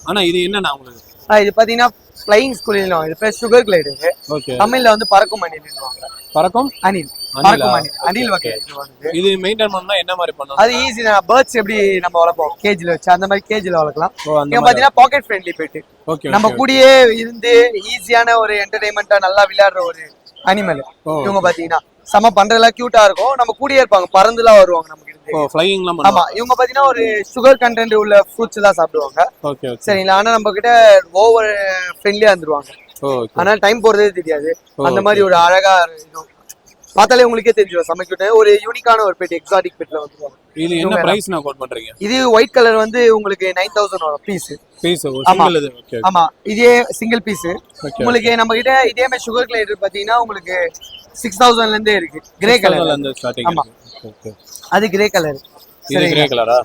ஆனா இது என்னன்னா உங்களுக்கு? இது பாத்தீங்கன்னா ஃப்ளையிங் ஸ்கூலிலும் இது பேர் சுகர் கிளைடு. தமிழ்ல வந்து பறக்கும் அணில்வாங்க. பறக்கும் அணில், பறக்கும் அணில், அணில் வகை. இது மெயின்டைன் பண்ணா என்ன மாதிரி பண்ணலாம்? அது ஈஸி தான். பேர்ட்ஸ் எப்படி நம்ம வளர்ப்போம் கேஜ்ல வச்சு அந்த மாதிரி கேஜ்ல வளர்க்கலாம். இங்க பாத்தீங்கன்னா பாக்கெட் ஃப்ரெண்ட்லி பெட். நம்ம கூடயே இருந்து ஈஸியான ஒரு என்டர்டைன்மெண்டா நல்லா விளையாடுற ஒரு அனிமல். இவங்க பாத்தீங்கன்னா செம பண்றதெல்லாம் கியூட்டா இருக்கும். நம்ம கூடயே இருப்பாங்க, பறந்துலாம் வருவாங்க நமக்கு. ஆமா, இவங்க பாத்தீங்கன்னா ஒரு சுகர் கண்டென்ட் உள்ள ஃப்ரூட்ஸ் தான் சாப்பிடுவாங்க. சரிங்களா? ஆனா நம்ம கிட்ட ஓவர் ஃப்ரெண்ட்லியா இருந்துருவாங்க. ஆனா டைம் போறதே தெரியாது. அந்த மாதிரி ஒரு அழகா பார்த்தாலே உங்களுக்கே தெரிஞ்சிடும். சமைக்கிட்ட ஒரு யூனிக்கான ஒரு பெட், எக்ஸாட்டிக் பெட்ல வந்துருவாங்க. இது என்ன பிரைஸ் நான் கோட் பண்றீங்க? இது ஒயிட் கலர் வந்து உங்களுக்கு 9000 வரும் பீஸ். சிங்கிள் இது. ஓகே. ஆமா, இதே சிங்கிள் பீஸ். உங்களுக்கு நம்ம கிட்ட இதே மாதிரி சுகர் கிளைடர் பாத்தீங்கன்னா உங்களுக்கு 6000 ல இருந்தே இருக்கு. கிரே கலர்ல இருந்து ஸ்டார்டிங். ஆமா, ஓகே. அது கிரே கலர். இது கிரே கலரா?